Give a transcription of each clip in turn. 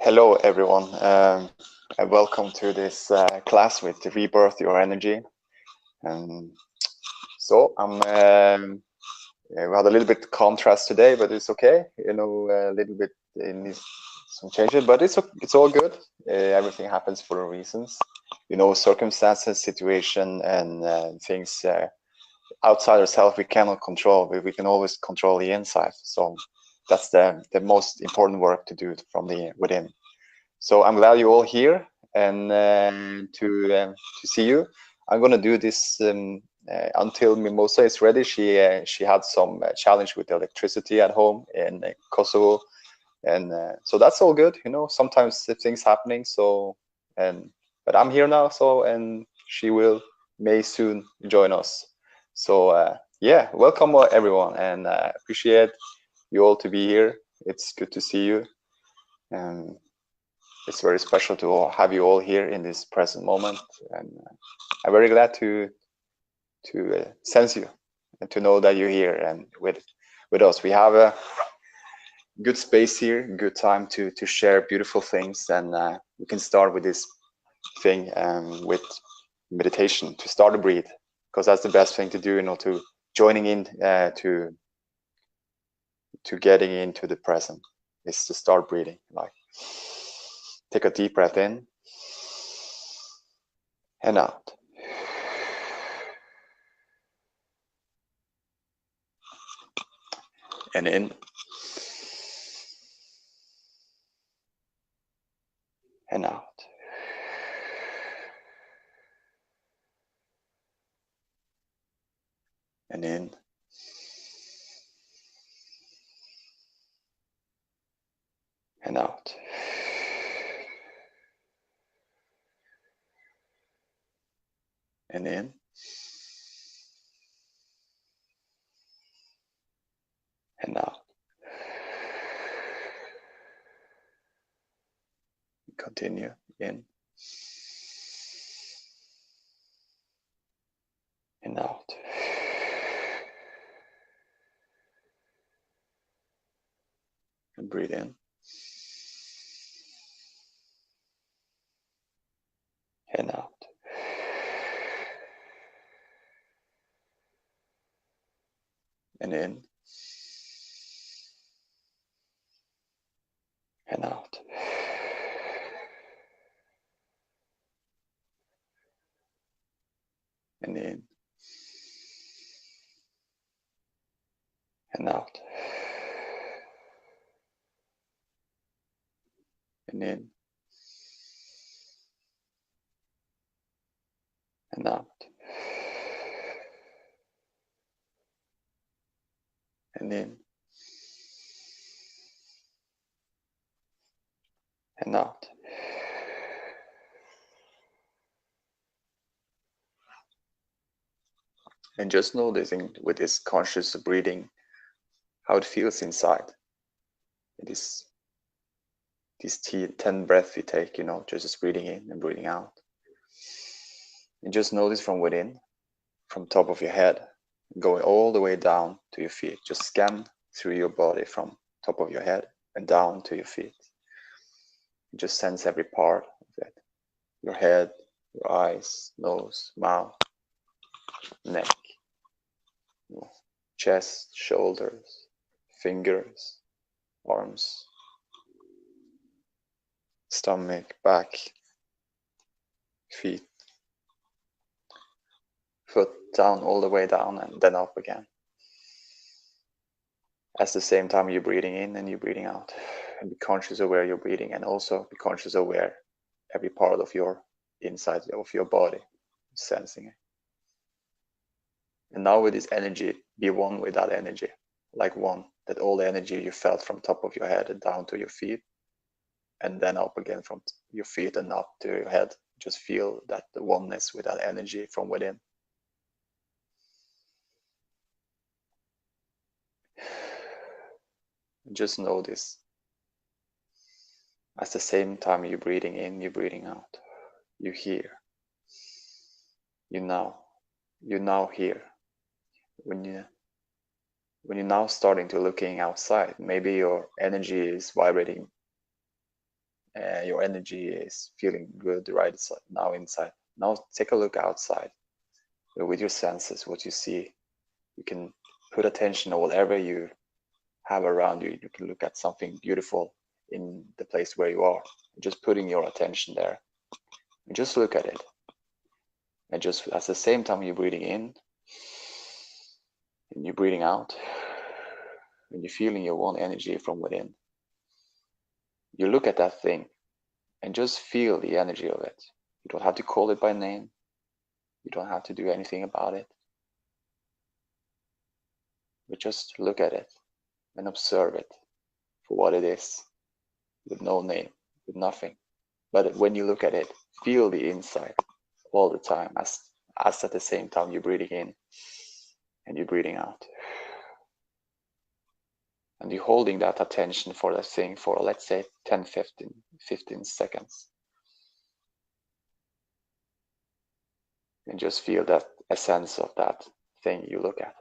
Hello, everyone, and welcome to this class with Rebirth Your Energy. So we had a little bit contrast today, but it's okay. You know, a little bit needs some changes, but it's all good. Everything happens for reasons. You know, circumstances, situation, and things outside ourselves we cannot control. We can always control the inside. So that's the most important work to do from the within. So I'm glad you're all here and to see you. I'm going to do this until Mimosa is ready. She had some challenge with electricity at home in Kosovo, and so that's all good. You know, sometimes things happening. So but I'm here now. So and she may soon join us. So yeah, welcome everyone, and appreciate you all to be here. It's good to see you. And it's very special to have you all here in this present moment, and I'm very glad to sense you and to know that you're here and with us. We have a good space here, good time to share beautiful things, and we can start with this thing with meditation to start to breathe, because that's the best thing to do, you know, to joining in to getting into the present is to start breathing. Like, take a deep breath in and out. And in and out. And in and out. And in and out. Continue in and out. And breathe in and out. And in and out. And in and out. And in and out. And in and out. And just noticing with this conscious breathing how it feels inside. It is these 10 breaths we take, you know, just breathing in and breathing out. And just notice from within, from top of your head, going all the way down to your feet. Just scan through your body from top of your head and down to your feet. Just sense every part of it. Your head, your eyes, nose, mouth, neck, chest, shoulders, fingers, arms, stomach, back, feet, foot down, all the way down, and then up again. At the same time, you're breathing in and you're breathing out. And be conscious of where you're breathing, and also be conscious of where every part of your inside of your body is sensing it. And now with this energy, be one with that energy, like one, that all the energy you felt from top of your head and down to your feet, and then up again from your feet and up to your head. Just feel that the oneness with that energy from within. Just know this. At the same time you're breathing in, you're breathing out. You hear. You're now here. When you're now starting to looking outside, maybe your energy is vibrating your energy is feeling good right now inside. Now take a look outside with your senses, what you see. You can put attention on whatever you have around you. You can look at something beautiful in the place where you are. Just putting your attention there. And just look at it. And just at the same time you're breathing in and you're breathing out, and you're feeling your own energy from within. You look at that thing and just feel the energy of it. You don't have to call it by name. You don't have to do anything about it. But just look at it and observe it for what it is, with no name, with nothing. But when you look at it, feel the inside all the time, as at the same time you're breathing in and you're breathing out. And you're holding that attention for that thing for, let's say, 10, 15 seconds. And just feel that essence of that thing you look at.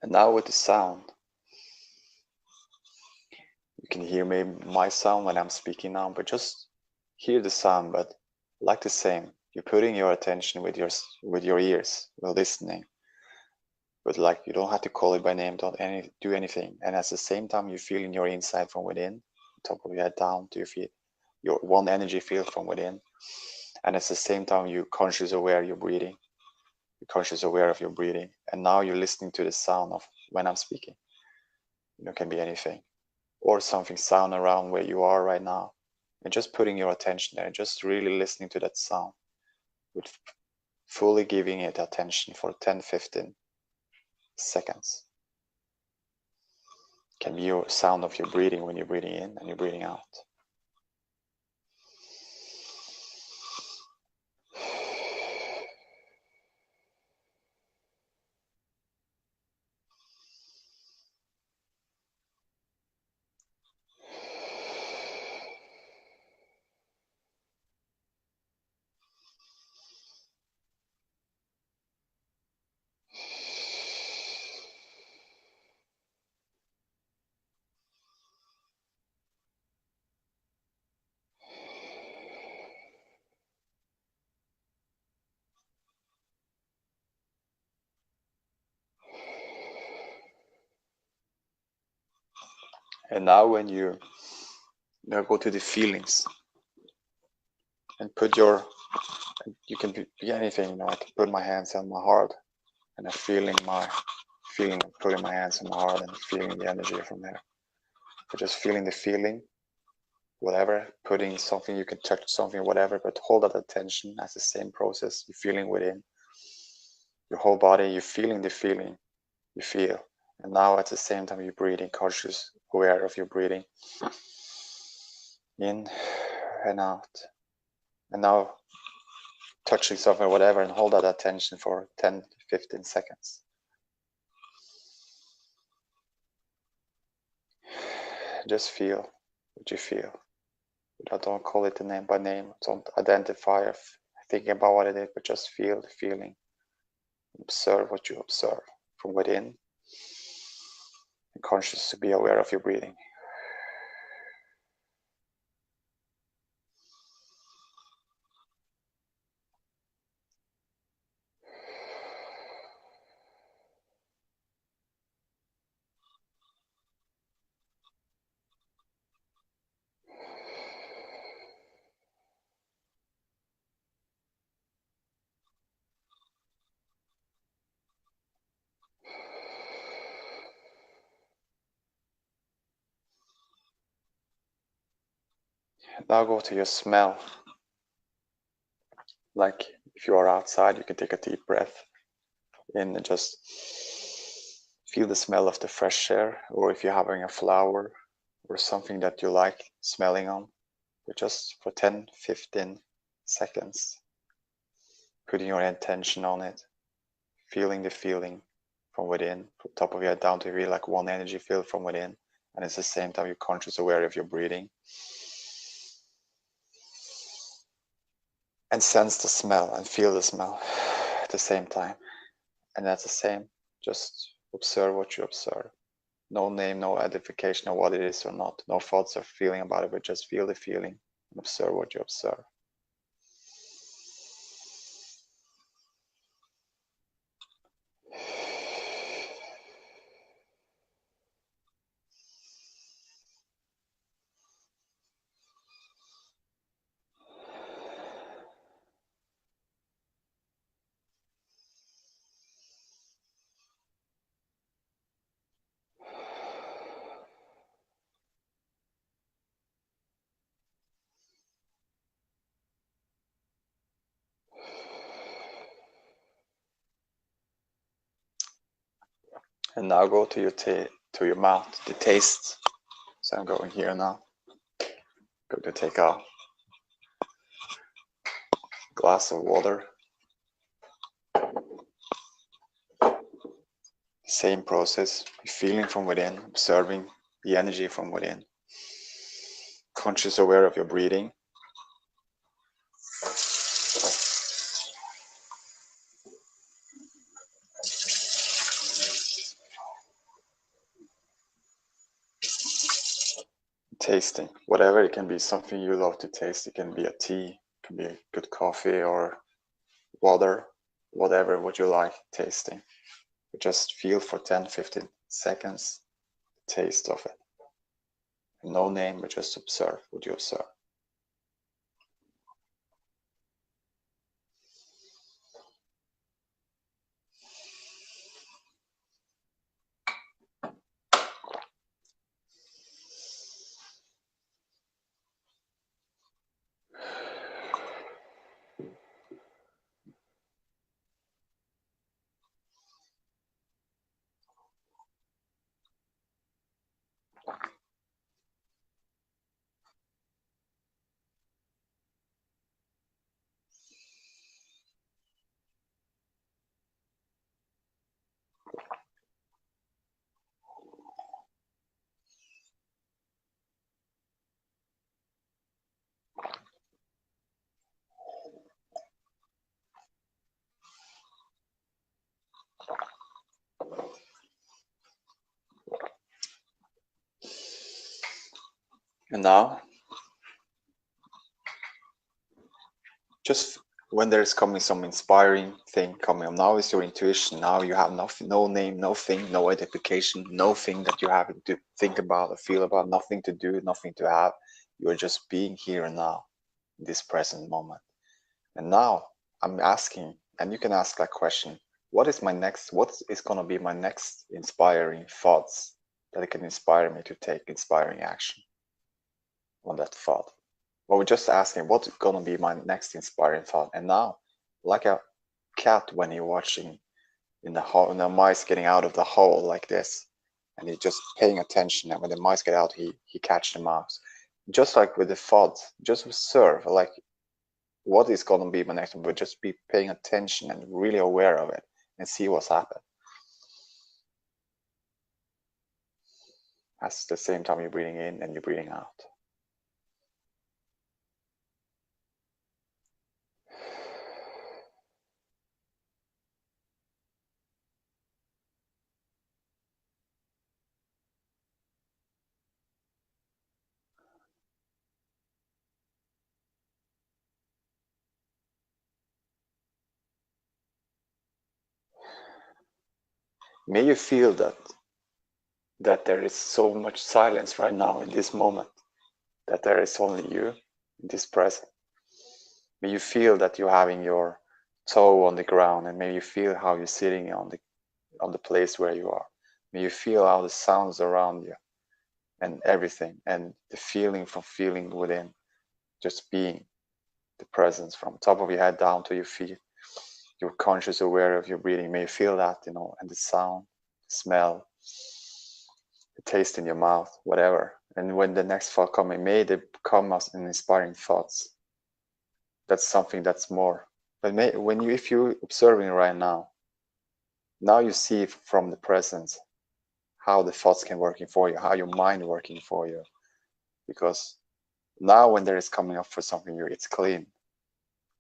And now with the sound, you can hear maybe my sound when I'm speaking now, but just hear the sound, but like the same. You're putting your attention with your ears, while listening. But like, you don't have to call it by name, don't do anything. And at the same time, you're feeling your inside from within, top of your head down to your feet, your one energy field from within. And at the same time, you're conscious aware you're breathing. You're conscious aware of your breathing. And now you're listening to the sound of when I'm speaking. It can be anything. Or something sound around where you are right now. And just putting your attention there, just really listening to that sound, with fully giving it attention for 10, 15 seconds. It can be your sound of your breathing when you're breathing in and you're breathing out. And now when you go to the feelings and you can be anything, I can put my hands on my heart and I'm feeling putting my hands on my heart and feeling the energy from there. So just feeling the feeling, whatever, putting something, you can touch something, whatever, but hold that attention as the same process. You're feeling within your whole body, you're feeling the feeling you feel. And now at the same time, you're breathing, conscious, aware of your breathing. In and out. And now touching something, whatever, and hold that attention for 10 to 15 seconds. Just feel what you feel. Don't call it a name by name. Don't identify or think about what it is, but just feel the feeling. Observe what you observe from within. And conscious to be aware of your breathing. Now go to your smell. Like if you are outside, you can take a deep breath in and just feel the smell of the fresh air, or if you're having a flower or something that you like smelling on, but just for 10, 15 seconds, putting your attention on it, feeling the feeling from within, from top of your head down to your feet, like one energy field from within. And it's the same time you're conscious, aware of your breathing. And sense the smell and feel the smell at the same time. And that's the same. Just observe what you observe. No name, no identification of what it is or not. No thoughts or feeling about it, but just feel the feeling and observe what you observe. And now go to your mouth, the taste. So I'm going here now. Going to take a glass of water. Same process, feeling from within, observing the energy from within. Conscious, aware of your breathing. Tasting, whatever, it can be something you love to taste. It can be a tea, it can be a good coffee or water, whatever, what you like tasting. Just feel for 10-15 seconds the taste of it. No name, but just observe what you observe. And now, just when there's coming some inspiring thing coming up, now is your intuition. Now you have nothing, no name, no thing, no identification, no thing that you have to think about or feel about, nothing to do, nothing to have. You're just being here and now, in this present moment. And now I'm asking, and you can ask that question, what is going to be my next inspiring thoughts that can inspire me to take inspiring action on that thought? Well, we're just asking, what's going to be my next inspiring thought? And now, like a cat when you're watching in the hole, and the mice getting out of the hole like this, and he's just paying attention, and when the mice get out, he catch the mouse. Just like with the thought, just observe, like, what is going to be my next one, but just be paying attention and really aware of it and see what's happened. At the same time you're breathing in and you're breathing out. May you feel that there is so much silence right now in this moment, that there is only you in this present. May you feel that you're having your toe on the ground, and may you feel how you're sitting on the place where you are. May you feel how the sounds around you and everything, and the feeling from feeling within, just being the presence from top of your head down to your feet. You're conscious, aware of your breathing. May you feel that, and the sound, the smell, the taste in your mouth, whatever. And when the next thought comes, may they come as an inspiring thoughts. That's something that's more. But if you're observing right now, Now you see from the presence how the thoughts can working for you, how your mind working for you. Because now when there is coming up for something new, it's clean.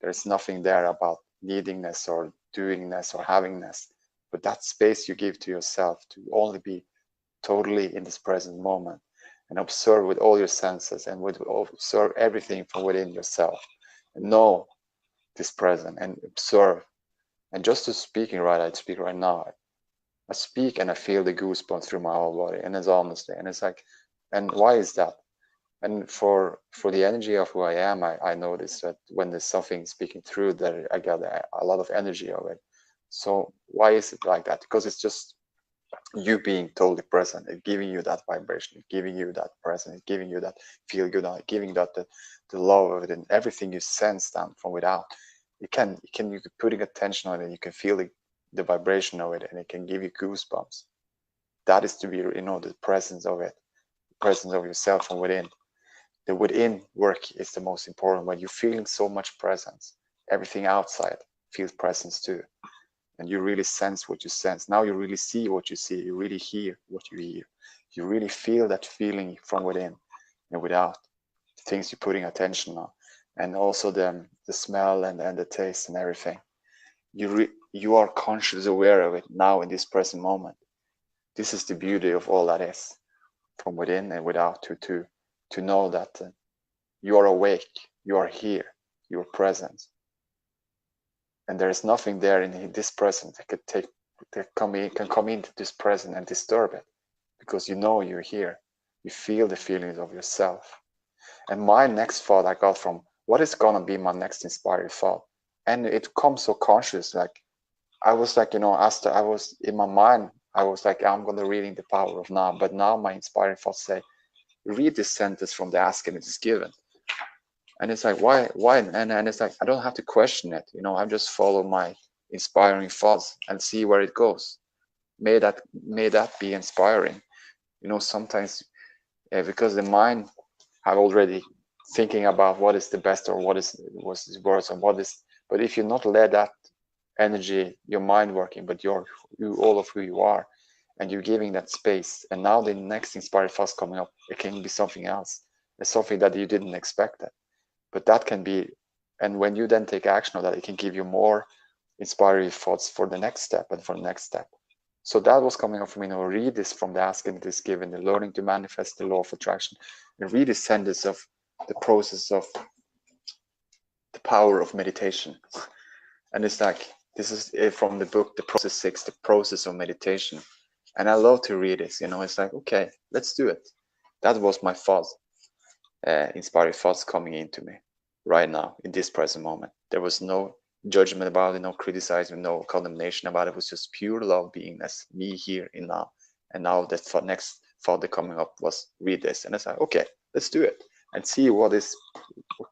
There's nothing there about needingness or doingness or havingness, but that space you give to yourself to only be totally in this present moment and observe with all your senses and observe everything from within yourself and know this present and observe. And just as speaking right, I speak right now. I speak and I feel the goosebumps through my whole body, and it's honestly, and it's like, and why is that? And for the energy of who I am, I notice that when there's something speaking through, that I get a lot of energy of it. So why is it like that? Because it's just you being totally present, and giving you that vibration, giving you that presence, giving you that feel good, giving that the love of it, and everything you sense down from without. You can putting attention on it, you can feel the vibration of it, and it can give you goosebumps. That is to be, the presence of it, presence of yourself from within. The within work is the most important. When you're feeling so much presence, everything outside feels presence too. And you really sense what you sense. Now you really see what you see. You really hear what you hear. You really feel that feeling from within and without, the things you're putting attention on. And also the smell and the taste and everything. You are conscious aware of it now in this present moment. This is the beauty of all that is, from within and without, to know that you are awake, you are here, you are present, and there is nothing there in this present that can come into this present and disturb it, because you know you're here. You feel the feelings of yourself. And my next thought I got from, what is gonna be my next inspired thought? And it comes so conscious, like I was like, as I was in my mind, I was like, I'm gonna reading the power of now, but now my inspiring thoughts say, read this sentence from the ask and it is given. And it's like, why? And it's like, I don't have to question it. I just follow my inspiring thoughts and see where it goes. May that be inspiring. Sometimes because the mind have already thinking about what is the best or was worse and what is. But if you not let that energy, your mind working, but you all of who you are, and you're giving that space, and now the next inspired thoughts coming up, it can be something else. It's something that you didn't expect it. But that can be, and when you then take action of that, it can give you more inspiring thoughts for the next step and for the next step. So that was coming up for me. Read this from the asking, it is given, the learning to manifest the law of attraction, and read the sentence of the process of the power of meditation. And it's like, this is from the book, The Process 6, the process of meditation. And I love to read this, it's like, okay, let's do it. That was my thought, inspiring thoughts coming into me right now in this present moment. There was no judgment about it, no criticizing, no condemnation about it. It was just pure love, beingness, me here and now. And now the next thought that coming up was, read this. And it's like, okay, let's do it and see what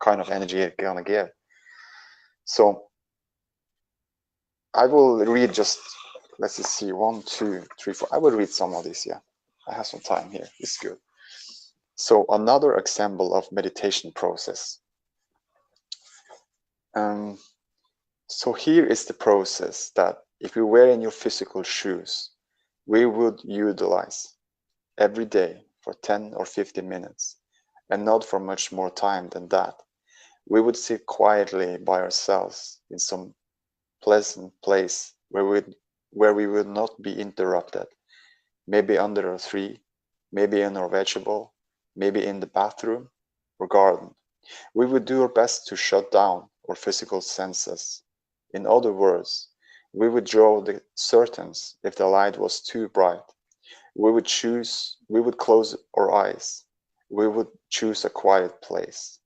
kind of energy it's gonna give. So I will read just, let's just see, 1, 2, 3, 4. I will read some of this. Yeah, I have some time here. It's good. So another example of meditation process. So here is the process that if we were in your physical shoes, we would utilize every day for 10 or 15 minutes, and not for much more time than that. We would sit quietly by ourselves in some pleasant place where we would not be interrupted, maybe under a tree, maybe in our vegetable, maybe in the bathroom or garden. We would do our best to shut down our physical senses. In other words, we would draw the curtains if the light was too bright. We would close our eyes. We would choose a quiet place.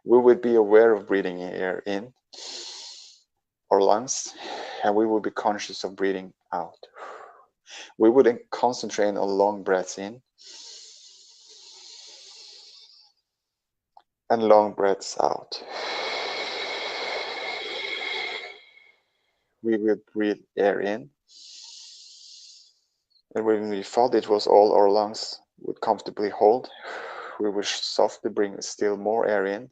We would be aware of breathing air in our lungs, and we would be conscious of breathing out. We would concentrate on long breaths in and long breaths out. We would breathe air in, and when we thought it was all our lungs would comfortably hold, we would softly bring still more air in,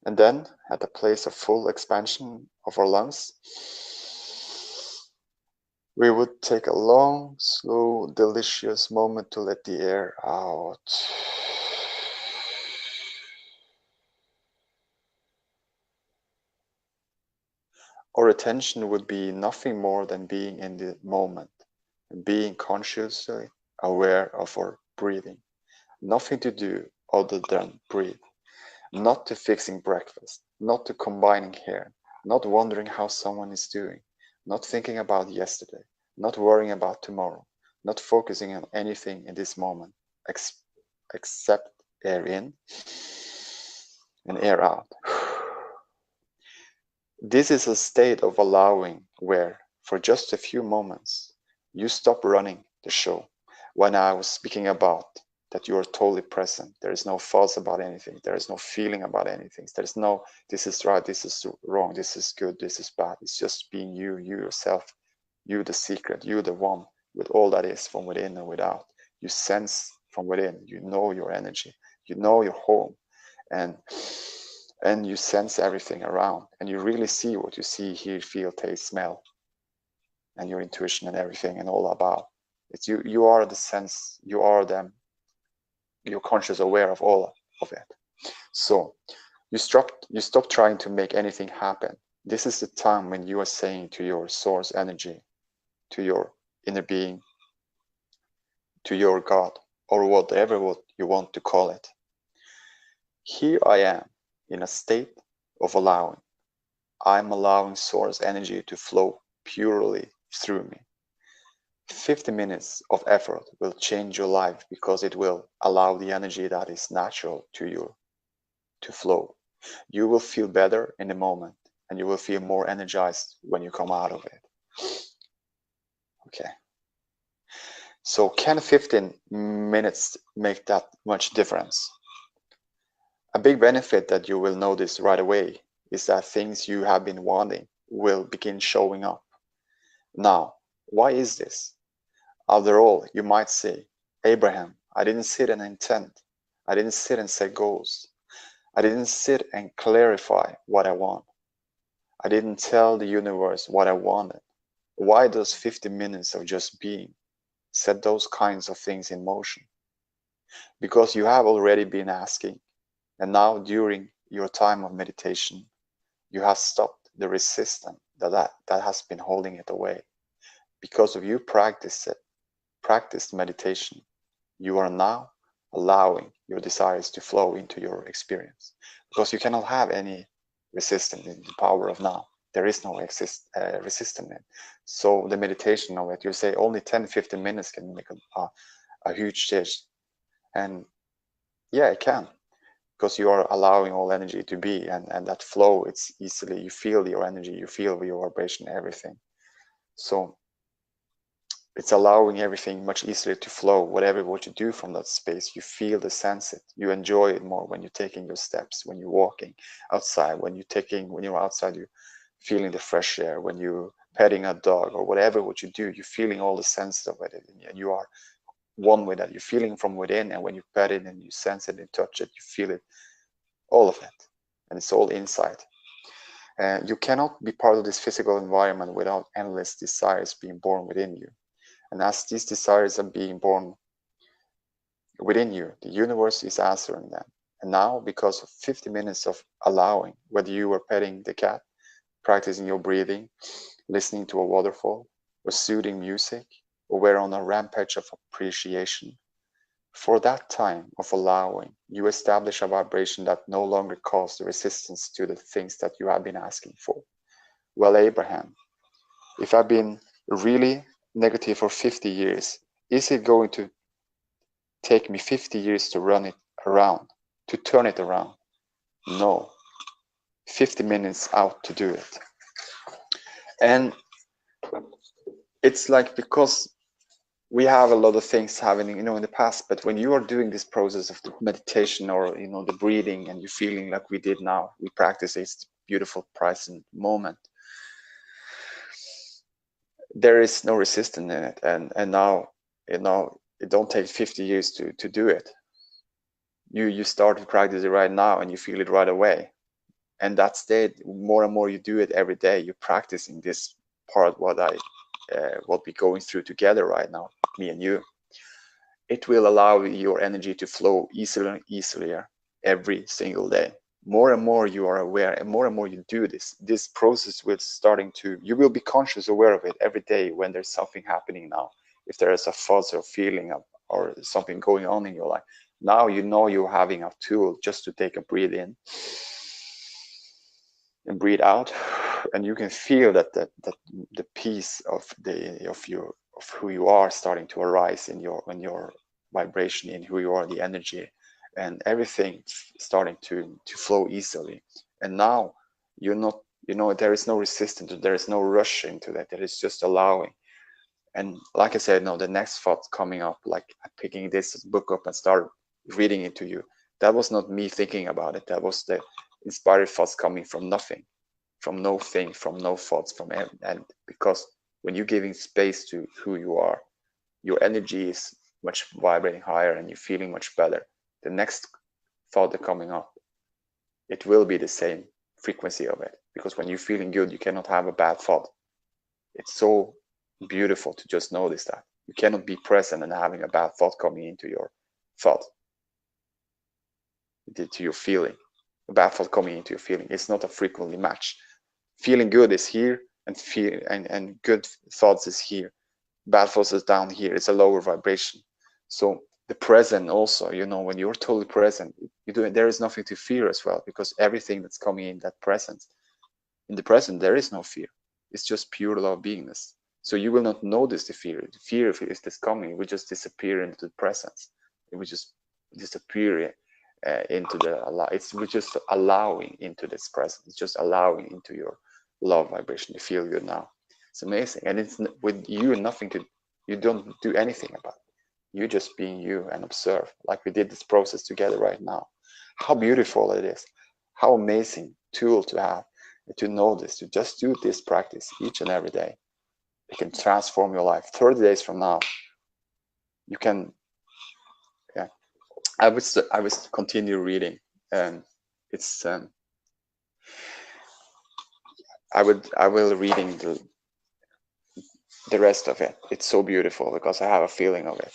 and then at the place of full expansion of our lungs, We would take a long, slow, delicious moment to let the air out. Our attention would be nothing more than being in the moment, and being consciously aware of our breathing. Nothing to do other than breathe. Not to fixing breakfast, not to combining hair, not wondering how someone is doing, not thinking about yesterday, not worrying about tomorrow, not focusing on anything in this moment, except air in and air out. This is a state of allowing where, for just a few moments, you stop running the show. When I was speaking about that you are totally present, there is no thoughts about anything, there is no feeling about anything, there is no this is right, this is wrong, this is good, this is bad. It's just being you, you yourself, you the secret, you the one with all that is from within and without. You sense from within, you know your energy, you know your home, and you sense everything around, and you really see what you see, hear, feel, taste, smell, and your intuition and everything and all about. It's you. You are the sense. You are them. You're conscious, aware of all of it. So you stop trying to make anything happen. This is the time when you are saying to your source energy, to your inner being, to your God, or whatever what you want to call it. Here I am in a state of allowing. I'm allowing source energy to flow purely through me. 50 minutes of effort will change your life because it will allow the energy that is natural to you to flow. You will feel better in the moment, and you will feel more energized when you come out of it. Okay. So can 15 minutes make that much difference? A big benefit that you will notice right away is that things you have been wanting will begin showing up. Now, why is this? After all, you might say, Abraham, I didn't sit and intend. I didn't sit and set goals. I didn't sit and clarify what I want. I didn't tell the universe what I wanted. Why does 50 minutes of just being set those kinds of things in motion? Because you have already been asking, and now during your time of meditation, you have stopped the resistance that has been holding it away. Because of you practiced meditation, you are now allowing your desires to flow into your experience, because you cannot have any resistance in the power of now. There is no resistance in it. So the meditation of it, you say only 10-15 minutes can make a huge change. And yeah, it can, because you are allowing all energy to be, and that flow, it's easily, you feel your energy, you feel your vibration, everything. So it's allowing everything much easier to flow. Whatever what you do from that space, you feel the sense it. You enjoy it more when you're taking your steps, when you're walking outside, when you're outside, you're feeling the fresh air, when you're petting a dog or whatever what you do, you're feeling all the senses of it, and you are one with that. You're feeling from within, and when you pet it and you sense it and touch it, you feel it, all of it, and it's all inside. And you cannot be part of this physical environment without endless desires being born within you. And as these desires are being born within you, the universe is answering them. And now, because of 50 minutes of allowing, whether you were petting the cat, practicing your breathing, listening to a waterfall, or soothing music, or were on a rampage of appreciation, for that time of allowing, you establish a vibration that no longer causes the resistance to the things that you have been asking for. Well, Abraham, if I've been really negative for 50 years, is it going to take me 50 years to run it around, to turn it around? No. 50 minutes out to do it. And it's like, because we have a lot of things happening, in the past, but when you are doing this process of the meditation, or, the breathing, and you're feeling like we did now, we practice this beautiful present moment, there is no resistance in it. And now, it don't take 50 years to do it. You start to practice it right now, and you feel it right away. And that's it. More and more you do it every day, you're practicing this part, what I what we're going through together right now, me and you, it will allow your energy to flow easier every single day. More and more you are aware, and more you do this process will starting to, you will be conscious aware of it every day when there's something happening now. If there is a thought or feeling of, or something going on in your life, now you know you're having a tool just to take a breathe in and breathe out, and you can feel that the peace of who you are starting to arise in your vibration, in who you are, the energy, and everything starting to flow easily. And now you're not, there is no resistance, there is no rush into that. There is just allowing. And like I said, no, the next thought coming up, like picking this book up and start reading it to you, that was not me thinking about it. That was the inspired thoughts coming from nothing, from no thing, from no thoughts, and because when you're giving space to who you are, your energy is much vibrating higher and you're feeling much better. The next thought that coming up, it will be the same frequency of it, because when you're feeling good, you cannot have a bad thought. It's so beautiful to just notice that you cannot be present and having a bad thought coming into your thought, to your feeling. A bad thought coming into your feeling, it's not a frequently match. Feeling good is here, and good thoughts is here. Bad thoughts is down here. It's a lower vibration. So the present also, when you're totally present, there is nothing to fear as well, because everything that's coming in that presence, in the present, there is no fear. It's just pure love beingness. So you will not notice the fear. The fear, if it is this coming, it will just disappear into the presence. It will just disappear into we're just allowing into this presence. It's just allowing into your love vibration to feel good now. It's amazing. And it's with you, you don't do anything about it. You just being you and observe, like we did this process together right now. How beautiful it is. How amazing tool to have, to know this, to just do this practice each and every day. It can transform your life. 30 days from now, you can, yeah. I would continue reading. It's I will reading the rest of it. It's so beautiful because I have a feeling of it,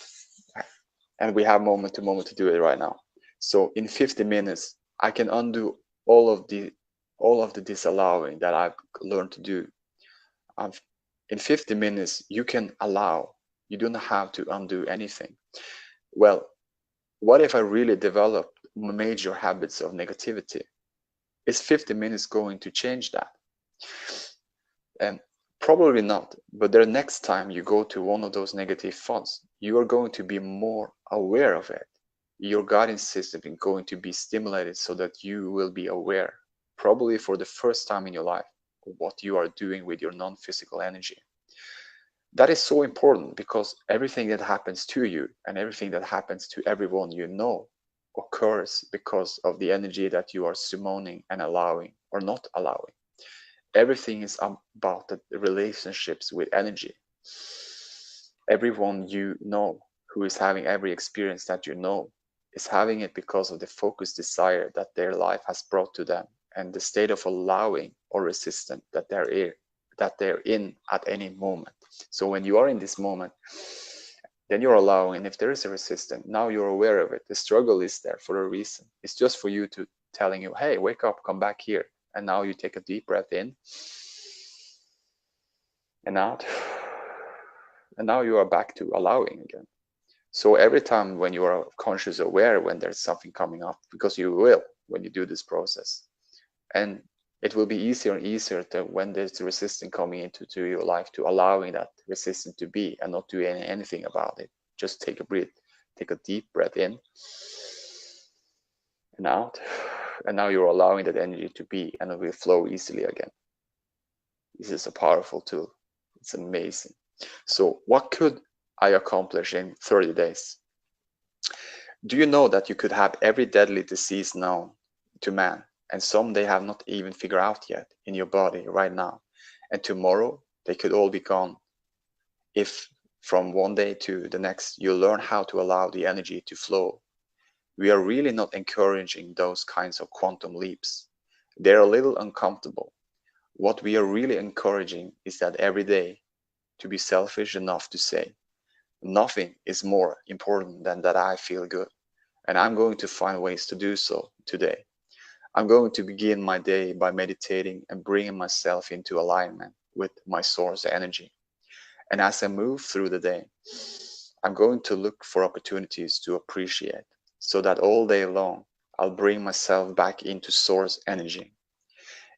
and we have moment to moment to do it right now. So in 50 minutes, I can undo all of the disallowing that I've learned to do. In 50 minutes, you can allow. You don't have to undo anything. Well, what if I really develop major habits of negativity? Is 50 minutes going to change that? And probably not. But the next time you go to one of those negative thoughts, you are going to be more aware of it. Your guidance system is going to be stimulated so that you will be aware, probably for the first time in your life, of what you are doing with your non-physical energy. That is so important, because everything that happens to you and everything that happens to everyone you know occurs because of the energy that you are summoning and allowing or not allowing. Everything is about the relationships with energy. Everyone you know who is having every experience that you know is having it because of the focused desire that their life has brought to them, and the state of allowing or resistant that they're in at any moment. So when you are in this moment, then you're allowing, and if there is a resistance, now you're aware of it. The struggle is there for a reason. It's just for you to telling you, hey, wake up, come back here. And now you take a deep breath in and out. And now you are back to allowing again. So every time when you are conscious aware when there's something coming up, because you will when you do this process, and it will be easier and easier to, when there's resistance coming into your life, to allowing that resistance to be and not doing anything about it. Just take a breath, take a deep breath in and out, and now you're allowing that energy to be, and it will flow easily again. This is a powerful tool. It's amazing. So what could I accomplish in 30 days? Do you know that you could have every deadly disease known to man, and some they have not even figured out yet, in your body right now, and tomorrow they could all be gone if from one day to the next you learn how to allow the energy to flow. We are really not encouraging those kinds of quantum leaps. They're a little uncomfortable. What we are really encouraging is that every day to be selfish enough to say, nothing is more important than that I feel good. And I'm going to find ways to do so today. I'm going to begin my day by meditating and bringing myself into alignment with my source energy. And as I move through the day, I'm going to look for opportunities to appreciate, so that all day long, I'll bring myself back into source energy.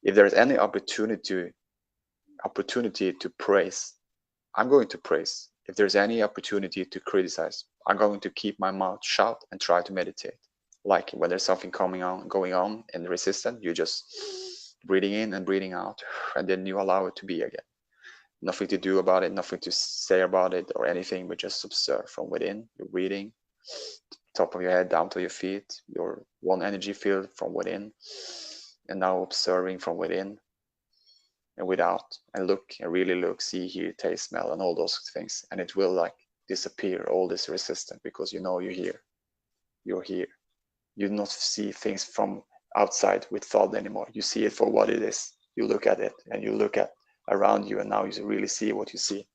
If there's any opportunity to praise, I'm going to praise. If there's any opportunity to criticize, I'm going to keep my mouth shut and try to meditate. Like when there's something going on in the resistance, you just breathing in and breathing out, and then you allow it to be again. Nothing to do about it, nothing to say about it or anything, but just observe from within. You're breathing, top of your head down to your feet, your one energy field from within, and now observing from within and without, and look and really look, see, hear, taste, smell, and all those things, and it will like disappear, all this resistance, because you know you're here. You're here. You do not see things from outside with thought anymore. You see it for what it is. You look at it and you look at around you, and now you really see what you see.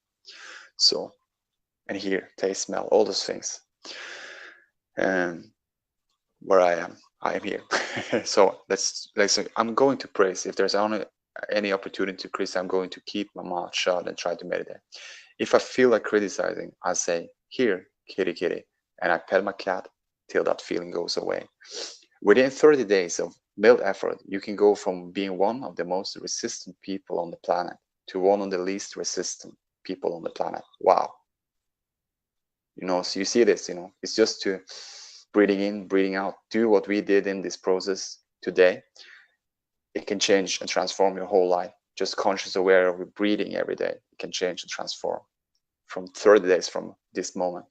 So, and hear, taste, smell, all those things. And where I am here. So let's say I'm going to praise. If there's any opportunity to criticize, I'm going to keep my mouth shut and try to meditate. If I feel like criticizing, I say, here, kitty, kitty, and I pet my cat till that feeling goes away. Within 30 days of mild effort, you can go from being one of the most resistant people on the planet to one of the least resistant people on the planet. Wow. You know, so you see this, you know, it's just to breathing in, breathing out, do what we did in this process today. It can change and transform your whole life. Just conscious, aware of breathing every day. It can change and transform from 30 days from this moment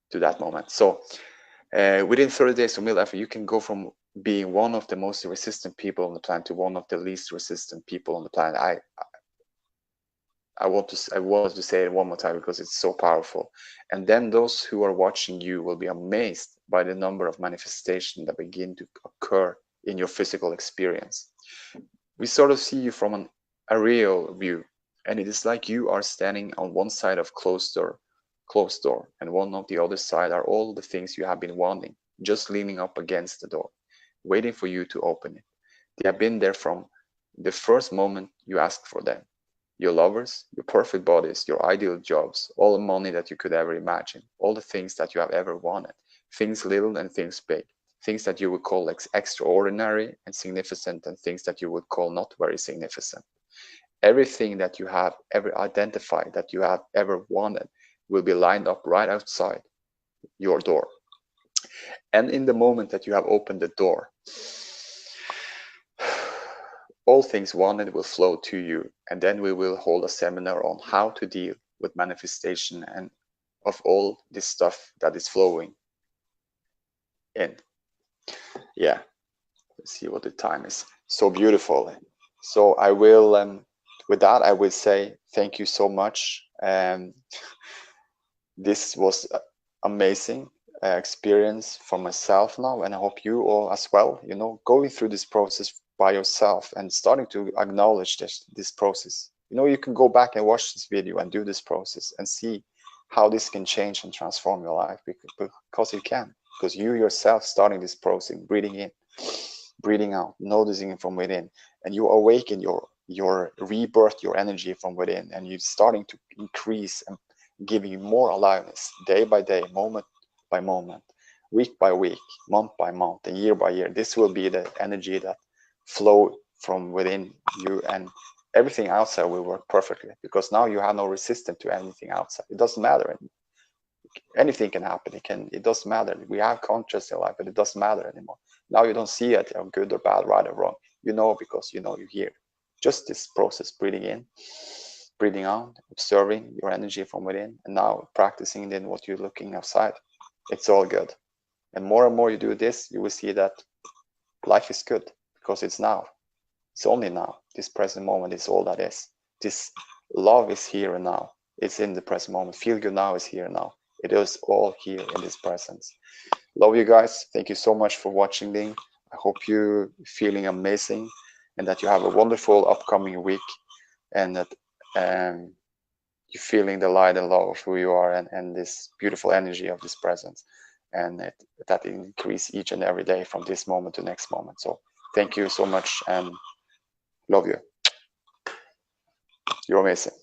to that moment. So within 30 days of mild effort, you can go from being one of the most resistant people on the planet to one of the least resistant people on the planet. I want to say it one more time because it's so powerful. And then those who are watching you will be amazed by the number of manifestations that begin to occur in your physical experience. We sort of see you from an aerial view, and it is like you are standing on one side of closed door, and one of the other side are all the things you have been wanting, just leaning up against the door, waiting for you to open it. They have been there from the first moment you asked for them. Your lovers, your perfect bodies, your ideal jobs, all the money that you could ever imagine, all the things that you have ever wanted, things little and things big, things that you would call extraordinary and significant, and things that you would call not very significant. Everything that you have ever identified, that you have ever wanted, will be lined up right outside your door. And in the moment that you have opened the door, all things wanted will flow to you, and then we will hold a seminar on how to deal with manifestation and of all this stuff that is flowing in. Yeah, let's see what the time is. So beautiful. So I will, with that, I will say thank you so much. This was amazing experience for myself now, and I hope you all as well, you know, going through this process by yourself and starting to acknowledge this process. You know, you can go back and watch this video and do this process and see how this can change and transform your life, because it can, because you yourself starting this process, breathing in, breathing out, noticing it from within, and you awaken your rebirth, your energy from within, and you're starting to increase and giving you more aliveness day by day, moment by moment, week by week, month by month, and year by year. This will be the energy that flow from within you, and everything outside will work perfectly, because now you have no resistance to anything outside. It doesn't matter. Anything can happen. It doesn't matter. We have conscious in life, but it doesn't matter anymore. Now you don't see it, good or bad, right or wrong. You know, because you know you're here. Just this process, breathing in, breathing out, observing your energy from within, and now practicing then what you're looking outside. It's all good. And more you do this, you will see that life is good, because it's now. It's only now. This present moment is all that is. This love is here and now. It's in the present moment. Feel good now is here and now. It is all here in this presence. Love you guys. Thank you so much for watching me. I hope you're feeling amazing and that you have a wonderful upcoming week. and that you're feeling the light and love of who you are, and this beautiful energy of this presence, and that increase each and every day from this moment to next moment. So thank you so much, and love you. You're amazing.